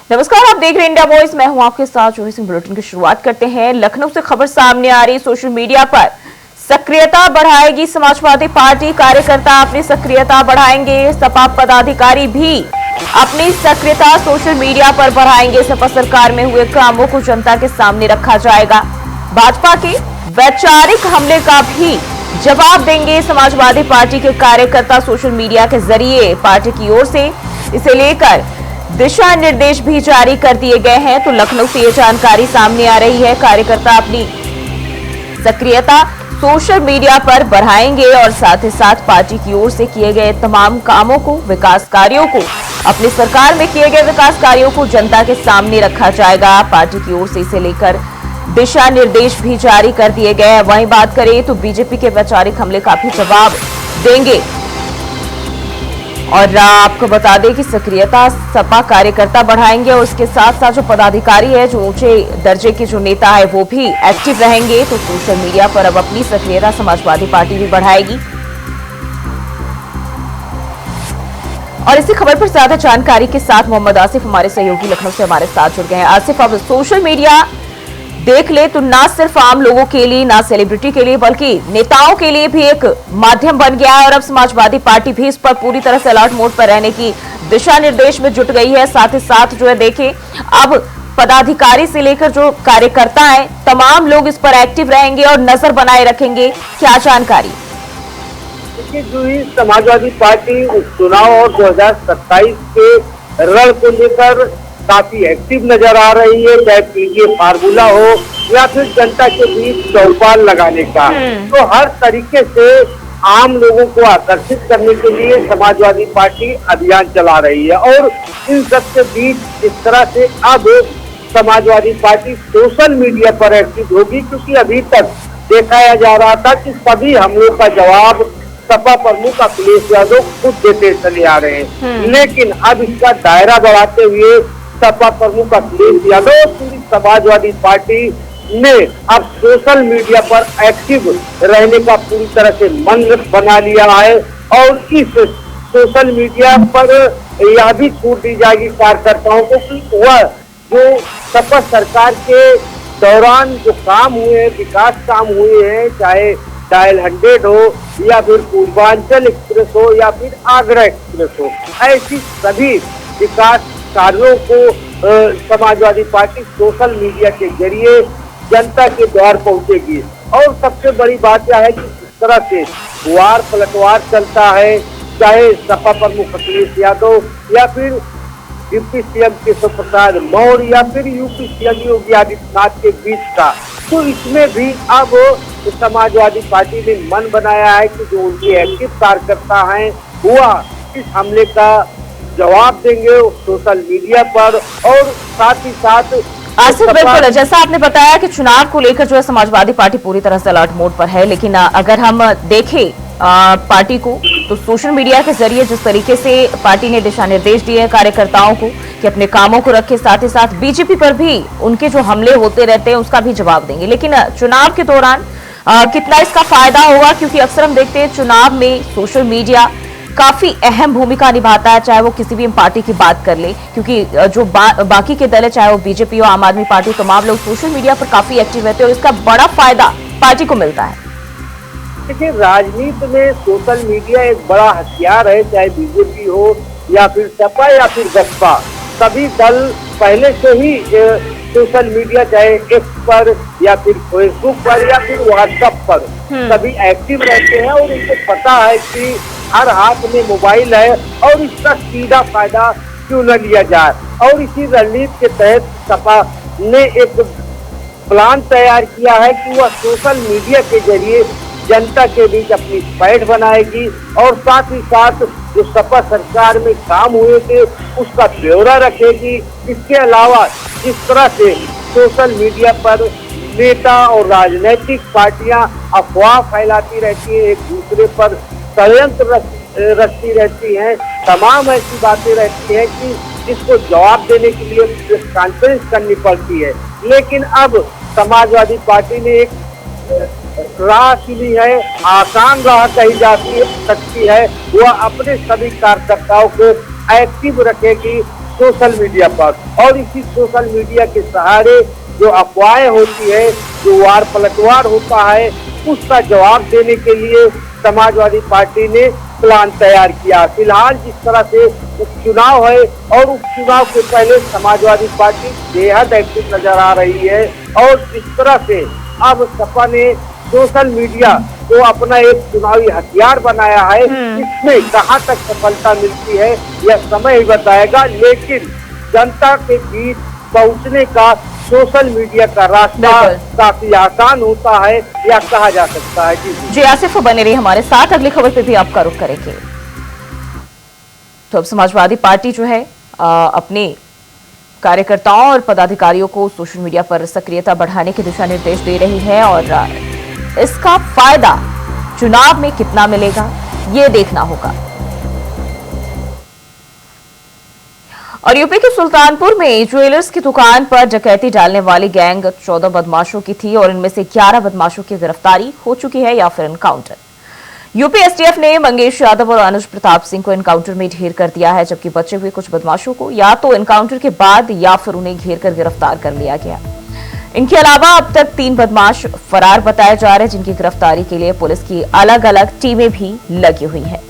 नमस्कार, आप देख रहे हैं इंडिया वॉइस। मैं हूं आपके साथ जोड़ी सिंह। बुलेटिन की शुरुआत करते हैं। लखनऊ से खबर सामने आ रही, सोशल मीडिया पर सक्रियता बढ़ाएगी समाजवादी पार्टी। कार्यकर्ता अपनी सक्रियता बढ़ाएंगे, सपा पदाधिकारी भी अपनी सक्रियता सोशल मीडिया पर बढ़ाएंगे। सपा सरकार में हुए कामों को जनता के सामने रखा जाएगा। भाजपा के वैचारिक हमले का भी जवाब देंगे समाजवादी पार्टी के कार्यकर्ता। सोशल मीडिया के जरिए पार्टी की ओर से इसे लेकर दिशा निर्देश भी जारी कर दिए गए हैं। तो लखनऊ से ये जानकारी सामने आ रही है। कार्यकर्ता अपनी सक्रियता सोशल मीडिया पर बढ़ाएंगे और साथ ही साथ पार्टी की ओर से किए गए तमाम कामों को, विकास कार्यों को, अपनी सरकार में किए गए विकास कार्यों को जनता के सामने रखा जाएगा। पार्टी की ओर से इसे लेकर दिशा निर्देश भी जारी कर दिए गए हैं। वहीं बात करें तो बीजेपी के वैचारिक हमले का भी जवाब देंगे। और आपको बता दें कि सक्रियता सपा कार्यकर्ता बढ़ाएंगे और उसके साथ साथ जो पदाधिकारी है, जो ऊंचे दर्जे के जो नेता है, वो भी एक्टिव रहेंगे। तो सोशल मीडिया पर अब अपनी सक्रियता समाजवादी पार्टी भी बढ़ाएगी। और इसी खबर पर ज्यादा जानकारी के साथ मोहम्मद आसिफ हमारे सहयोगी लखनऊ से हमारे साथ जुड़ गए हैं। आसिफ, अब सोशल मीडिया देख ले तो ना सिर्फ आम लोगों के लिए, ना सेलिब्रिटी के लिए, बल्कि नेताओं के लिए भी एक माध्यम बन गया है। और अब समाजवादी पार्टी भी इस पर पूरी तरह से अलर्ट मोड पर रहने की दिशा निर्देश में जुट गई है। साथ ही साथ जो है देखें, अब पदाधिकारी से लेकर जो कार्यकर्ता हैं, तमाम लोग इस पर एक्टिव रहेंगे और नजर बनाए रखेंगे। क्या जानकारी? देखिए, जो ही समाजवादी पार्टी चुनाव और 2027 के रण को लेकर काफी एक्टिव नजर आ रही है, चाहे पीजीए फार्मूला हो या फिर जनता के बीच चौपाल लगाने का। तो हर तरीके से आम लोगों को आकर्षित करने के लिए समाजवादी पार्टी अभियान चला रही है। और इन सबके बीच इस तरह से अब समाजवादी पार्टी सोशल मीडिया पर एक्टिव होगी, क्योंकि अभी तक देखा जा रहा था कि सभी हमलों का जवाब सपा प्रमुख अखिलेश यादव खुद देते चले आ रहे हैं। लेकिन अब इसका दायरा बढ़ाते हुए सपा प्रमुख अखिलेश यादव पूरी समाजवादी पार्टी ने अब सोशल मीडिया पर एक्टिव रहने का पूरी तरह से मन बना लिया है। और इस सोशल मीडिया पर यह भी छूट दी जाएगी कार्यकर्ताओं को कि वह जो सपा सरकार के दौरान जो काम हुए हैं, विकास काम हुए हैं, चाहे डायल 100 हो या फिर पूर्वांचल एक्सप्रेस हो या फिर आगरा एक्सप्रेस हो, ऐसी सभी विकास कार्यों को समाजवादी पार्टी सोशल मीडिया के जरिए जनता के द्वार पहुंचेगी। और सबसे बड़ी बात यह है कि जिस तरह से वार पलटवार चलता है, चाहे सपा प्रमुख अखिलेश यादव या फिर डिप्टी सीएम केशव प्रसाद मौर्य या फिर यूपी सीएम योगी आदित्यनाथ के बीच का, तो इसमें भी अब समाजवादी पार्टी ने मन बनाया है कि जो उनके एक्टिव कार्यकर्ता हैं वह इस हमले का जवाब देंगे सोशल मीडिया पर। और साथ ही साथ आसिफ, बिल्कुल जैसा आपने बताया कि चुनाव को लेकर जो है समाजवादी पार्टी पूरी तरह से अलर्ट मोड पर है। लेकिन अगर हम देखें पार्टी को, तो सोशल मीडिया के जरिए जिस तरीके से पार्टी ने दिशा निर्देश दिए हैं कार्यकर्ताओं को कि अपने कामों को रखे, साथ ही साथ बीजेपी पर भी उनके जो हमले होते रहते हैं उसका भी जवाब देंगे। लेकिन चुनाव के दौरान कितना इसका फायदा होगा, क्योंकि अक्सर हम देखते हैं चुनाव में सोशल मीडिया काफी अहम भूमिका निभाता है, चाहे वो किसी भी पार्टी की बात कर ले। क्योंकि जो बाकी के दल है, चाहे वो बीजेपी हो, आम आदमी पार्टी, तमाम लोग सोशल मीडिया पर काफी एक्टिव रहते हैं और इसका बड़ा फायदा पार्टी को मिलता है। देखिए, राजनीति में सोशल मीडिया एक बड़ा हथियार है, चाहे बीजेपी हो या फिर सपा या फिर बसपा। सभी दल पहले से ही सोशल मीडिया, चाहे एक्स पर या फिर फेसबुक पर या फिर व्हाट्सएप पर सभी एक्टिव रहते हैं। और उनको पता है कि हर हाथ में मोबाइल है और इसका सीधा फायदा क्यों न लिया जाए। और इसी रणनीति के तहत सपा ने एक प्लान तैयार किया है कि वह सोशल मीडिया के जरिए जनता के बीच अपनी पैठ बनाएगी और साथ ही साथ जो सपा सरकार में काम हुए थे उसका ब्यौरा रखेगी। इसके अलावा जिस तरह से सोशल मीडिया पर नेता और राजनीतिक पार्टियां अफवाह फैलाती रहती है, एक दूसरे पर षड्यंत्र रचती रहती हैं, तमाम ऐसी बातें रहती हैं कि जिसको जवाब देने के लिए प्रेस कॉन्फ्रेंस करनी पड़ती है। लेकिन अब समाजवादी पार्टी ने एक राह चुनी है, आसान राह कही जाती सकती है। वह अपने सभी कार्यकर्ताओं को एक्टिव रखेगी सोशल मीडिया पर, और इसी सोशल मीडिया के सहारे जो अफवाहें होती है, जो वार पलटवार होता है, उसका जवाब देने के लिए समाजवादी पार्टी ने प्लान तैयार किया। फिलहाल जिस तरह से उपचुनाव है और उपचुनाव के पहले समाजवादी पार्टी बेहद एक्टिव नजर आ रही है, और जिस तरह से अब सपा ने सोशल मीडिया को अपना एक चुनावी हथियार बनाया है, इसमें कहां तक सफलता मिलती है यह समय ही बताएगा, लेकिन जनता के बीच पहुंचने का सोशल मीडिया का रास्ता काफी आसान होता है, या कहा जा सकता है। जी आसिफ बने रही हमारे साथ, अगली खबर पे भी आपका रुख करेंगे। तो अब समाजवादी पार्टी जो है अपने कार्यकर्ताओं और पदाधिकारियों को सोशल मीडिया पर सक्रियता बढ़ाने के दिशा निर्देश दे रही है, और इसका फायदा चुनाव में कितना मिलेगा ये देखना होगा। और यूपी के सुल्तानपुर में ज्वेलर्स की दुकान पर डकैती डालने वाली गैंग 14 बदमाशों की थी, और इनमें से 11 बदमाशों की गिरफ्तारी हो चुकी है या फिर एनकाउंटर। यूपी एसटीएफ ने मंगेश यादव और अनुज प्रताप सिंह को एनकाउंटर में ढेर कर दिया है, जबकि बचे हुए कुछ बदमाशों को या तो एनकाउंटर के बाद या फिर उन्हें घेर कर गिरफ्तार कर लिया गया। इनके अलावा अब तक 3 बदमाश फरार बताए जा रहे हैं, जिनकी गिरफ्तारी के लिए पुलिस की अलग अलग टीमें भी लगी हुई हैं।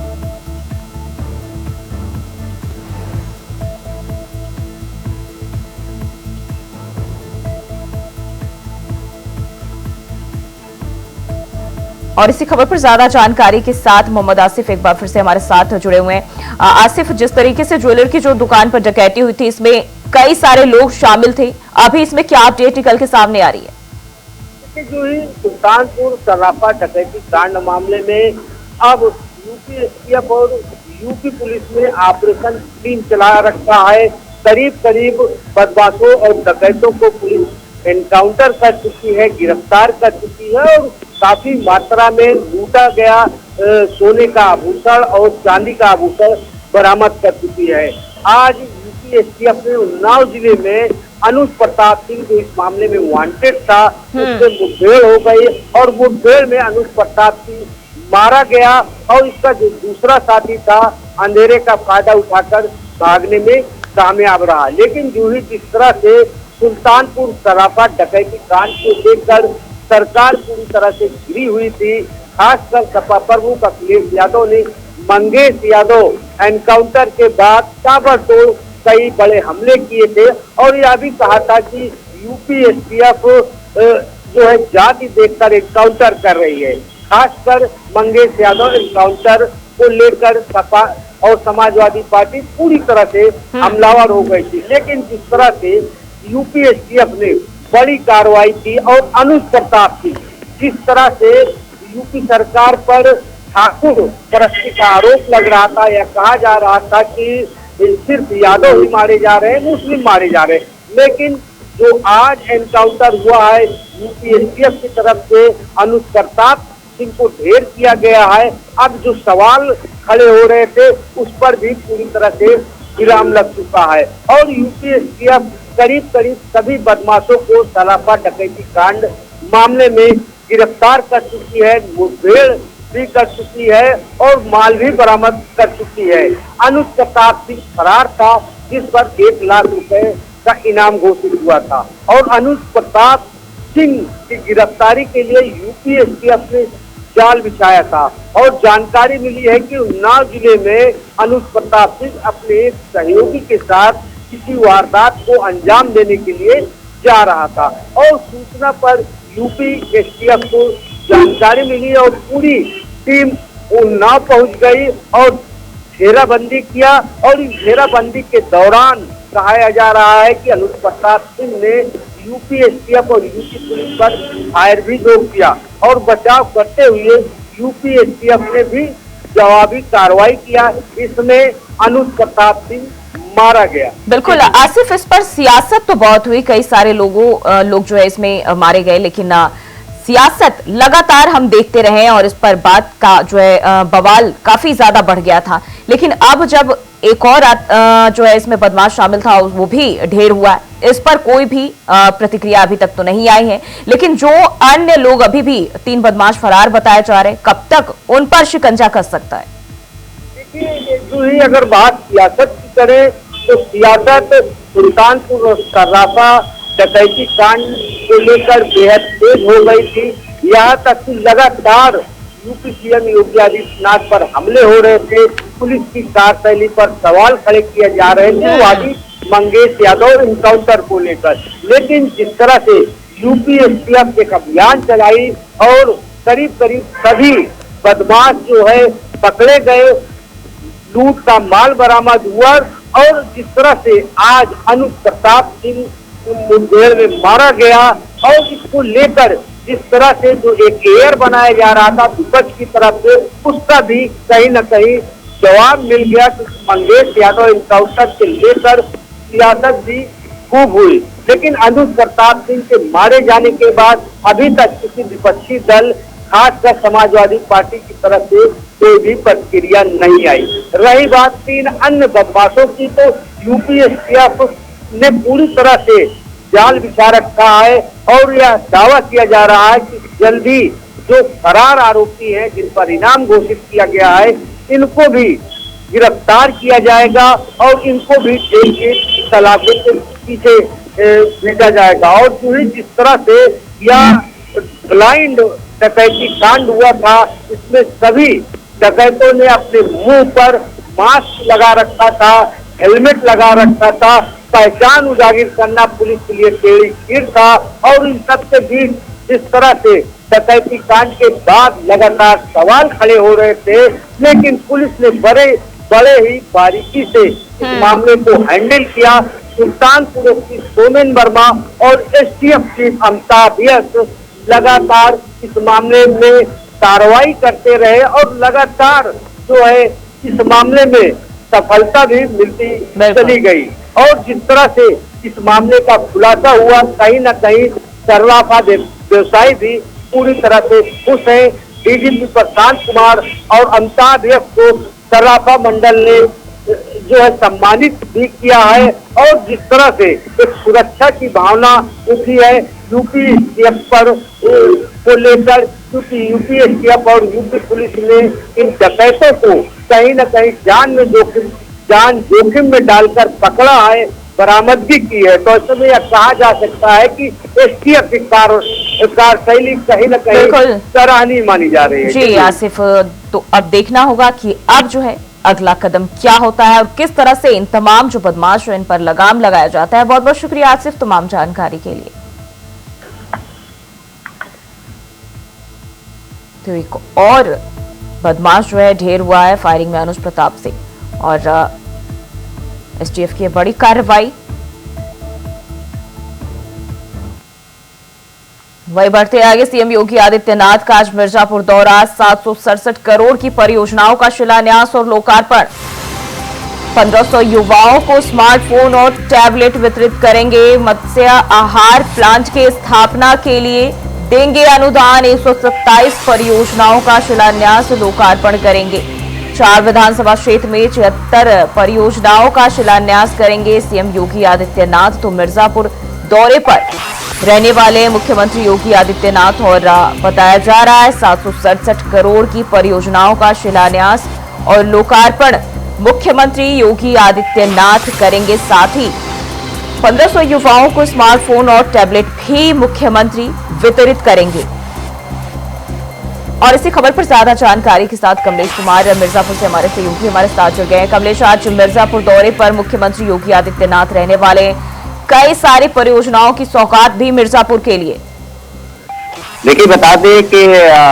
और इसी खबर पर ज्यादा जानकारी के साथ मोहम्मद आसिफ एक बार फिर से हमारे साथ जुड़े हुए हैं। आसिफ, जिस तरीके से ज्वेलर की जो दुकान पर डकैती हुई थी, इसमें कई सारे लोग शामिल थे, अभी इसमें क्या अपडेट निकल के सामने आ रही है? जो ही सुल्तानपुर सर्राफा डकैती कांड मामले में अब यूपी एसटीएफ और यूपी पुलिस ने ऑपरेशन टीम चला रखा है। करीब करीब बदमाशों और डकैतों को पुलिस एनकाउंटर कर चुकी है, गिरफ्तार कर चुकी है, और काफी मात्रा में लूटा गया सोने का आभूषण और चांदी का आभूषण बरामद कर चुकी है। आज यूपी एसटीएफ ने उन्नाव जिले में अनुज प्रताप सिंह जो इस मामले में वांटेड था, उससे मुठभेड़ हो गई, और मुठभेड़ में अनुज प्रताप सिंह मारा गया, और इसका जो दूसरा साथी था अंधेरे का फायदा उठाकर भागने में कामयाब रहा। लेकिन जो ही जिस तरह से सुल्तानपुर सर्राफा डकैती कांड को देखकर सरकार पूरी तरह से घिरी हुई थी, खासकर सपा प्रमुख अखिलेश यादव ने मंगेश यादव एनकाउंटर के बाद ताबड़तोड़ कई बड़े हमले किए थे, और यह भी कहा था कि यूपी एसटीएफ जो है जाति देखकर एनकाउंटर कर रही है। खासकर मंगेश यादव एनकाउंटर को लेकर सपा और समाजवादी पार्टी पूरी तरह से हमलावर हो गई थी। लेकिन जिस तरह से यूपी एसटीएफ ने बड़ी कार्रवाई की, और अनुज प्रताप सिंह जिस तरह से यूपी सरकार पर ठाकुर परस्ती का आरोप लग रहा था, या कहा जा रहा था कि सिर्फ यादव ही मारे जा रहे हैं, मुस्लिम मारे जा रहे हैं, लेकिन जो आज एनकाउंटर हुआ है यूपी एसटीएफ की तरफ से अनुज प्रताप सिंह को ढेर किया गया है। अब जो सवाल खड़े हो रहे थे उस पर भी पूरी तरह से विराम लग चुका है, और यूपी एसटीएफ करीब करीब सभी बदमाशों को सर्राफा डकैती कांड मामले में गिरफ्तार कर चुकी है, मुठभेड़ भी कर चुकी है, और माल भी बरामद कर चुकी है। अनुज प्रताप सिंह फरार था, जिस पर 1 लाख रुपए का इनाम घोषित हुआ था, और अनुज प्रताप सिंह की गिरफ्तारी के लिए यूपी एसटीएफ ने जाल बिछाया था, और जानकारी मिली है कि उन्नाव जिले में अनुज प्रताप सिंह अपने एक सहयोगी के साथ किसी वारदात को अंजाम देने के लिए जा रहा था, और सूचना पर यूपी एसटीएफ को जानकारी मिली और पूरी टीम उन्नाव पहुंच गई और घेराबंदी किया। और इस घेराबंदी के दौरान कहा जा रहा है कि अनुज प्रताप सिंह ने यूपी एसटीएफ और यूपी पुलिस पर फायर भी किया, और बचाव करते हुए यूपी एसटीएफ ने भी जवाबी कार्रवाई किया। इसमें अनुज प्रताप सिंह मारा गया। बिल्कुल आसिफ, इस पर सियासत तो बहुत हुई, कई सारे लोग जो है इसमें मारे गए, लेकिन सियासत लगातार हम देखते रहे, और इस पर बात का जो है बवाल काफी ज्यादा बढ़ गया था। लेकिन अब जब एक और जो है इसमें बदमाश शामिल था, वो भी ढेर हुआ है, इस पर कोई भी प्रतिक्रिया अभी तक तो नहीं आई है। लेकिन जो अन्य लोग अभी भी 3 बदमाश फरार बताए जा रहे हैं, कब तक उन पर शिकंजा कस सकता है? देखिए, जो ही अगर बात सियासत की करें तो सियासत सुल्तानपुर और सर्राफा डकैती कांड को लेकर बेहद तेज हो गई थी। यहाँ तक कि लगातार यूपी सीएम योगी आदित्यनाथ पर हमले हो रहे थे, पुलिस की कार्यशैली पर सवाल खड़े किए जा रहे थे वादी मंगेश यादव इनकाउंटर को लेकर। लेकिन जिस तरह से यूपी एसटीएफ एक अभियान चलाई और करीब करीब सभी बदमाश जो है पकड़े गए, लूट का माल बरामद हुआ और जिस तरह से आज अनुप प्रताप सिंह मुठभेड़ में मारा गया और इसको लेकर जिस तरह से जो एक एयर बनाया जा रहा था विपक्ष की तरफ से, उसका भी कहीं न कहीं जवाब मिल गया। मंगेश यादव इनकाउंटर से लेकर सियासत भी खूब हुई, लेकिन अनुप प्रताप सिंह के मारे जाने के बाद अभी तक किसी विपक्षी दल खासकर समाजवादी पार्टी की तरफ से कोई भी प्रतिक्रिया नहीं आई। रही बात 3 अन्य बदमाशों की, तो यूपी एसटीएफ ने पूरी तरह से जाल बिछा रखा है और यह दावा किया जा रहा है कि जल्दी जो फरार आरोपी हैं जिन पर इनाम घोषित किया गया है, इनको भी गिरफ्तार किया जाएगा और इनको भी जेल के सलाखों के पीछे भेजा जाएगा। और पूरी जिस तरह से यह ब्लाइंड डकैती कांड हुआ था, इसमें सभी डकैतों ने अपने मुंह पर मास्क लगा रखा था, हेलमेट लगा रखा था, पहचान उजागर करना पुलिस के लिए टेढ़ी खीर था। और इन सब के बीच जिस तरह से डकैती कांड के बाद लगातार सवाल खड़े हो रहे थे, लेकिन पुलिस ने बड़े ही बारीकी से इस मामले को हैंडल किया। सुल्तानपुर की सोमेन वर्मा और एसटीएफ चीफ अमिताभ यश लगातार इस मामले में कार्रवाई करते रहे और लगातार जो है इस मामले में सफलता भी मिलती चली गई। और जिस तरह से इस मामले का खुलासा हुआ, कहीं न कहीं सर्राफा व्यवसायी भी पूरी तरह से खुश है। डीजीपी प्रशांत कुमार और अमिताभ यश को सर्राफा मंडल ने जो है सम्मानित भी किया है। और जिस तरह से एक सुरक्षा की भावना उठी है यूपी एसटीएफ पर को लेकर, क्योंकि यूपी एसटीएफ और यूपी पुलिस ने इन डकैतों को कहीं न कहीं जान जोखिम में डालकर पकड़ा है, बरामदगी की है। तो ऐसे में यह कहा जा सकता है कि एसटीएफ की कार्यशैली कहीं न कहीं सराहनीय मानी जा रही है। जी आसिफ, तो अब देखना होगा कि अब जो है अगला कदम क्या होता है और किस तरह से इन तमाम जो बदमाश हैं इन पर लगाम लगाया जाता है। बहुत बहुत शुक्रिया आसिफ तमाम जानकारी के लिए। तो एक और बदमाश जो है ढेर हुआ है फायरिंग में अनुज प्रताप सिंह और एसटीएफ की बड़ी कार्रवाई। वही बढ़ते आगे, सीएम योगी आदित्यनाथ का आज मिर्जापुर दौरा, 767 करोड़ की परियोजनाओं का शिलान्यास और लोकार्पण। 1500 युवाओं को स्मार्टफोन और टैबलेट वितरित करेंगे। मत्स्य आहार प्लांट के स्थापना के लिए देंगे अनुदान। 127 परियोजनाओं का शिलान्यास लोकार्पण करेंगे। 4 विधानसभा क्षेत्र में 76 परियोजनाओं का शिलान्यास करेंगे सीएम योगी आदित्यनाथ। तो मिर्जापुर दौरे पर रहने वाले मुख्यमंत्री योगी आदित्यनाथ और बताया जा रहा है 767 करोड़ की परियोजनाओं का शिलान्यास और लोकार्पण मुख्यमंत्री योगी आदित्यनाथ करेंगे। साथ ही 1500 युवाओं को स्मार्टफोन और टैबलेट भी मुख्यमंत्री वितरित करेंगे। और इसी खबर पर ज्यादा जानकारी के साथ कमलेश कुमार मिर्जापुर से हमारे सहयोगी हमारे साथ जुड़ गए हैं। कमलेश, आज मिर्जापुर दौरे पर मुख्यमंत्री योगी आदित्यनाथ रहने वाले, कई सारी परियोजनाओं की सौगात भी मिर्जापुर के लिए। देखिए, बता दें कि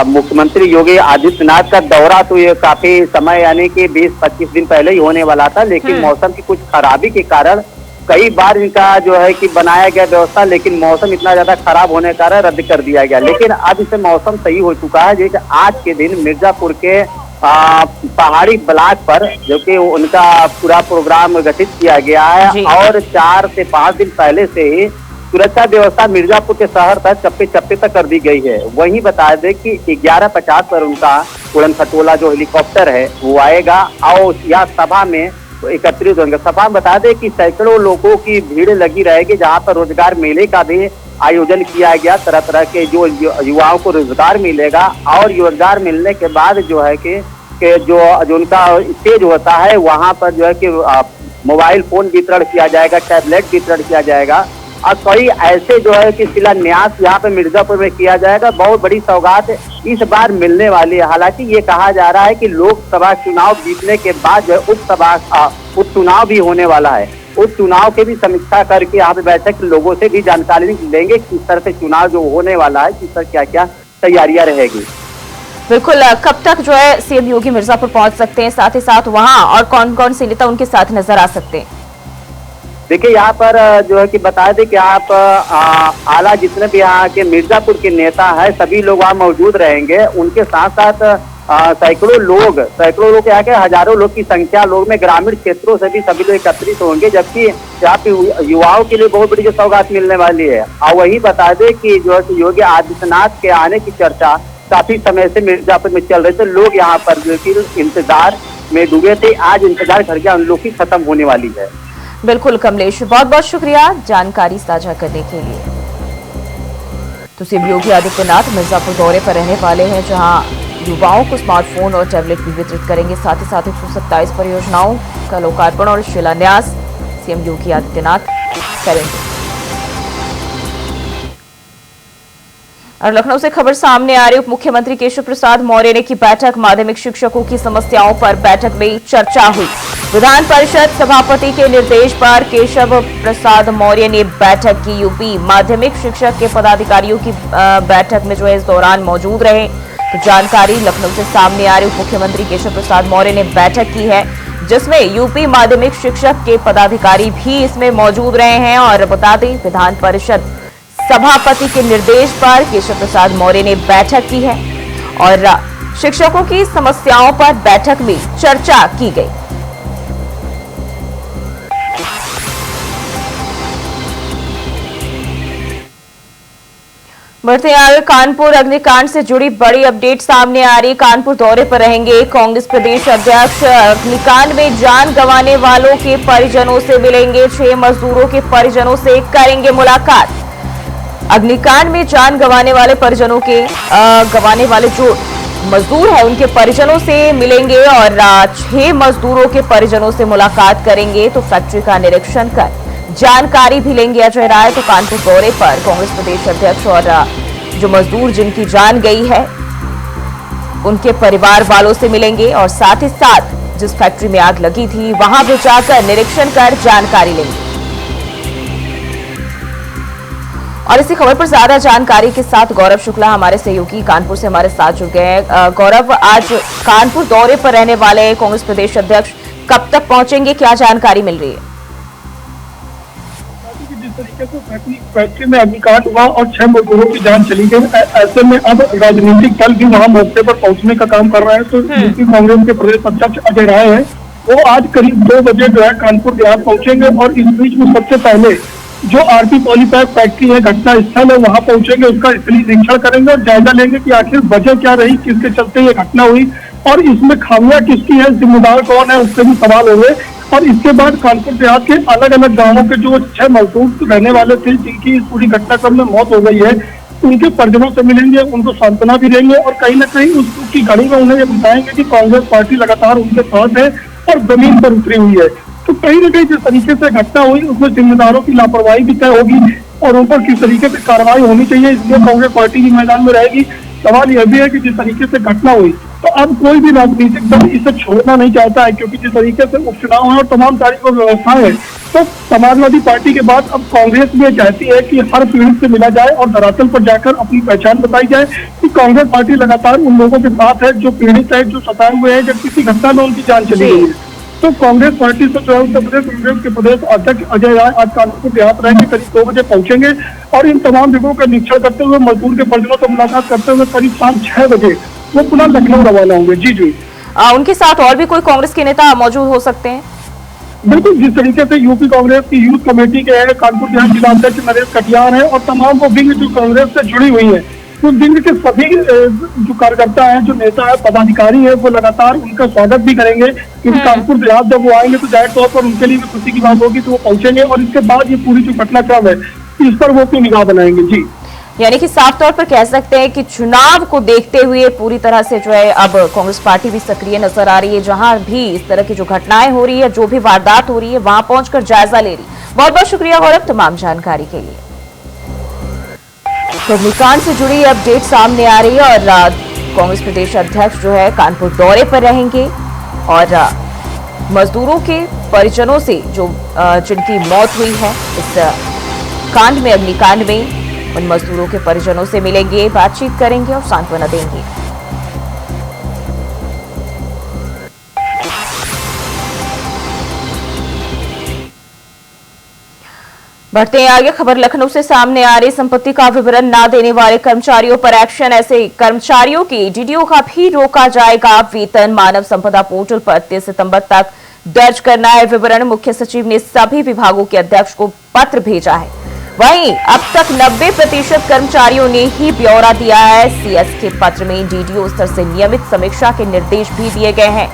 मुख्यमंत्री योगी आदित्यनाथ का दौरा तो ये काफी समय यानी कि 20-25 दिन पहले ही होने वाला था, लेकिन मौसम की कुछ खराबी के कारण कई बार इनका जो है कि बनाया गया व्यवस्था, लेकिन मौसम इतना ज्यादा खराब होने के कारण रद्द कर दिया गया। लेकिन अब इसे मौसम सही हो चुका है। जैसे आज के दिन मिर्जापुर के पहाड़ी ब्लॉक पर जो कि उनका पूरा प्रोग्राम गठित किया गया है और 4 से 5 दिन पहले से ही सुरक्षा व्यवस्था मिर्जापुर के शहर तक चप्पे चप्पे तक कर दी गई है। वहीं बता दें कि 11:50 पर उनका उड़न खटोला जो हेलीकॉप्टर है वो आएगा और यह सभा में एकत्रित होंगे। सभा में बता दें कि सैकड़ों लोगों की भीड़ लगी रहेगी, जहां पर रोजगार मेले का भी आयोजन किया गया। तरह तरह के जो युवाओं को रोजगार मिलेगा और रोजगार मिलने के बाद जो है कि जो उनका स्टेज होता है वहां पर जो है कि मोबाइल फोन वितरण किया जाएगा, टैबलेट वितरण किया जाएगा और कई ऐसे जो है कि शिलान्यास यहाँ पे मिर्जापुर में किया जाएगा। बहुत बड़ी सौगात इस बार मिलने वाली है। हालांकि ये कहा जा रहा है कि लोकसभा चुनाव जीतने के बाद जो है उपचुनाव भी होने वाला है। उस चुनाव के भी समीक्षा करके यहाँ पे बैठक लोगों से भी जानकारी लेंगे किस तरह से चुनाव जो होने वाला है, किस तरह क्या क्या तैयारियां रहेगी। बिल्कुल, कब तक जो है सीएम योगी मिर्जापुर पहुंच सकते हैं, साथ ही साथ वहां और कौन कौन से नेता उनके साथ नजर आ सकते हैं? देखिए यहाँ पर जो है कि बता दें कि आप आला जितने भी यहाँ के मिर्जापुर के नेता हैं सभी लोग वहाँ मौजूद रहेंगे। उनके साथ साथ सैकड़ों लोग यहाँ के हजारों लोग की संख्या लोग में ग्रामीण क्षेत्रों से भी सभी लोग एकत्रित होंगे, जबकि यहाँ पे युवाओं के लिए बहुत बड़ी जो सौगात मिलने वाली है। और वही बता दें कि जो है योगी आदित्यनाथ के आने की चर्चा काफी समय से मिर्जापुर में चल रहे थे। लोग यहाँ पर जो कि इंतजार में डूबे थे, आज इंतजार करके उन लोग की खत्म होने वाली है। बिल्कुल कमलेश, बहुत बहुत शुक्रिया जानकारी साझा करने के लिए। तो सीएम योगी आदित्यनाथ मिर्जापुर दौरे पर रहने वाले हैं, जहां युवाओं को स्मार्टफोन और टैबलेट भी वितरित करेंगे। साथ ही साथ 127 परियोजनाओं का लोकार्पण और शिलान्यास सीएम योगी आदित्यनाथ करेंगे। और लखनऊ से खबर सामने आ रही, उप मुख्यमंत्री केशव प्रसाद मौर्य ने की बैठक। माध्यमिक शिक्षकों की समस्याओं पर बैठक में चर्चा हुई। विधान परिषद सभापति के निर्देश पर केशव प्रसाद मौर्य ने बैठक की। यूपी माध्यमिक शिक्षक के पदाधिकारियों की बैठक में जो है इस दौरान मौजूद रहे। तो जानकारी लखनऊ से सामने आ रही, उप मुख्यमंत्री केशव प्रसाद मौर्य ने बैठक की है, जिसमें यूपी माध्यमिक शिक्षक के पदाधिकारी भी इसमें मौजूद रहे हैं। और बता दें, विधान परिषद सभापति के निर्देश पर केशव प्रसाद मौर्य ने बैठक की है और शिक्षकों की समस्याओं पर बैठक में चर्चा की गई। बढ़ते आगे कानपुर अग्निकांड से जुड़ी बड़ी अपडेट सामने आ रही। कानपुर दौरे पर रहेंगे कांग्रेस प्रदेश अध्यक्ष। अग्निकांड में जान गंवाने वालों के परिजनों से मिलेंगे। 6 मजदूरों के परिजनों से करेंगे मुलाकात। अग्निकांड में जान गंवाने वाले परिजनों के गंवाने वाले जो मजदूर है उनके परिजनों से मिलेंगे और 6 मजदूरों के परिजनों से मुलाकात करेंगे। तो फैक्ट्री का निरीक्षण कर जानकारी भी लेंगे अजय राय। तो कानपुर दौरे पर कांग्रेस प्रदेश अध्यक्ष और जो मजदूर जिनकी जान गई है उनके परिवार वालों से मिलेंगे और साथ ही साथ जिस फैक्ट्री में आग लगी थी वहां भी जाकर निरीक्षण कर जानकारी लेंगे। और इसी खबर पर ज्यादा जानकारी के साथ गौरव शुक्ला हमारे सहयोगी कानपुर से हमारे साथ जुड़ गए हैं। गौरव, आज कानपुर दौरे पर रहने वाले कांग्रेस प्रदेश अध्यक्ष कब तक पहुंचेंगे, क्या जानकारी मिल रही है? जिस तरीके से फैक्ट्री में अग्निकांड हुआ और 6 मजदूरों की जान चली गई, ऐसे में अब राजनीतिक दल भी वहां मौके पर पहुंचने का काम कर रहा है। तो यूपी कांग्रेस के प्रदेश अध्यक्ष अजय राय है, वो आज करीब 2 बजे जो है कानपुर देहात पहुंचेंगे और इस बीच में सबसे पहले जो आरपी पॉलीपैक फैक्ट्री है घटना स्थल है वहां पहुंचेंगे, उसका स्थलीय निरीक्षण करेंगे और जायजा लेंगे कि आखिर वजह क्या रही, किसके चलते ये घटना हुई और इसमें खामियां किसकी है, जिम्मेदार कौन है, उससे भी सवाल होंगे। और इसके बाद कानपुर देहात के अलग अलग गांवों के जो 6 मजदूर रहने वाले थे जिनकी इस पूरी घटनाक्रम में मौत हो गई है, उनके परिजनों से मिलेंगे, उनको सांत्वना भी देंगे और कहीं ना कहीं उसकी घड़ी में उन्हें ये बताएंगे कि कांग्रेस पार्टी लगातार उनके साथ है और जमीन पर उतरी हुई है। तो कहीं ना कहीं जिस तरीके से घटना हुई उसमें जिम्मेदारों की लापरवाही भी तय होगी और उन पर किस तरीके से कार्रवाई होनी चाहिए, इसलिए कांग्रेस पार्टी भी मैदान में रहेगी। सवाल यह भी है कि जिस तरीके से घटना हुई तो अब कोई भी राजनीतिक दल इसे छोड़ना नहीं चाहता है, क्योंकि जिस तरीके से उपचुनाव है और तमाम सारी को व्यवस्था है, तो समाजवादी पार्टी के बाद अब कांग्रेस भी चाहती है कि हर पीड़ित से मिला जाए और धरातल पर जाकर अपनी पहचान बताई जाए कि कांग्रेस पार्टी लगातार उन लोगों के साथ है जो पीड़ित है, जो सताए हुए हैं, जब किसी घटना में उनकी जान चली गई है। तो कांग्रेस पार्टी से जो है उत्तर प्रदेश कांग्रेस के प्रदेश अध्यक्ष अजय राय आज कानपुर देहात रहेंगे, करीब 2 बजे पहुंचेंगे और इन तमाम जगहों का निरीक्षण करते हुए मजदूर के परिजनों से मुलाकात करते हुए करीब शाम 6 बजे वो पुनः लखनऊ रवाना होंगे। जी जी, उनके साथ और भी कोई कांग्रेस के नेता मौजूद हो सकते हैं? बिल्कुल, जिस तरीके से यूपी कांग्रेस की यूथ कमेटी के है, कानपुर देहात जिला अध्यक्ष नरेश कटियार है और तमाम वो विंग जो कांग्रेस से जुड़ी हुई है, तो विंग के सभी जो कार्यकर्ता है, जो नेता है, पदाधिकारी है, वो लगातार उनका स्वागत भी करेंगे। क्योंकि कानपुर देहात जब वो आएंगे तो जाहिर तौर पर उनके लिए भी खुशी की बात होगी, तो वो पहुंचेंगे और इसके बाद ये पूरी जो घटनाक्रम है इस पर वो अपनी निगाह बनाएंगे। जी यानी कि साफ तौर पर कह सकते हैं कि चुनाव को देखते हुए पूरी तरह से जो है अब कांग्रेस पार्टी भी सक्रिय नजर आ रही है। जहां भी इस तरह की जो घटनाएं हो रही है, जो भी वारदात हो रही है, वहां पहुंचकर जायजा ले रही। बहुत बहुत शुक्रिया गौरव तमाम जानकारी के लिए। तो अग्निकांड से जुड़ी अपडेट सामने आ रही है और कांग्रेस प्रदेश अध्यक्ष जो है कानपुर दौरे पर रहेंगे और मजदूरों के परिजनों से जो जिनकी मौत हुई है इस कांड में, अग्निकांड में, उन मजदूरों के परिजनों से मिलेंगे, बातचीत करेंगे और सांत्वना देंगे। बढ़ते हैं आगे। खबर लखनऊ से सामने आ रही, संपत्ति का विवरण न देने वाले कर्मचारियों पर एक्शन। ऐसे कर्मचारियों की डीडीओ का भी रोका जाएगा वेतन। मानव संपदा पोर्टल पर 30 सितंबर तक दर्ज करना है विवरण। मुख्य सचिव ने सभी विभागों के अध्यक्ष को पत्र भेजा है। वहीं अब तक 90% कर्मचारियों ने ही ब्यौरा दिया है। सीएस के पत्र में डीडीओ स्तर से नियमित समीक्षा के निर्देश भी दिए गए हैं,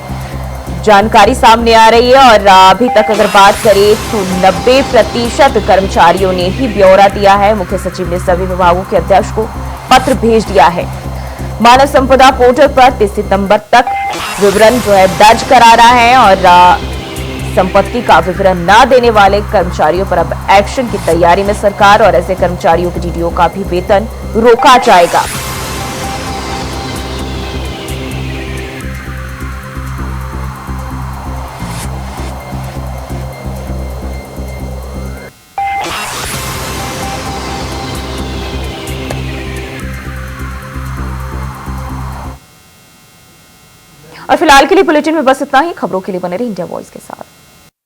जानकारी सामने आ रही है। और अभी तक अगर बात करें तो 90% कर्मचारियों ने ही ब्यौरा दिया है। मुख्य सचिव ने सभी विभागों के अध्यक्ष को पत्र भेज दिया है। मानव संपदा पोर्टल पर 30 सितंबर तक विवरण जो है दर्ज कराना है और संपत्ति का विवरण न देने वाले कर्मचारियों पर अब एक्शन की तैयारी में सरकार और ऐसे कर्मचारियों के डीडीओ का भी वेतन रोका जाएगा। और फिलहाल के लिए बुलेटिन में बस इतना ही। खबरों के लिए बने रहिए इंडिया वॉइस के साथ।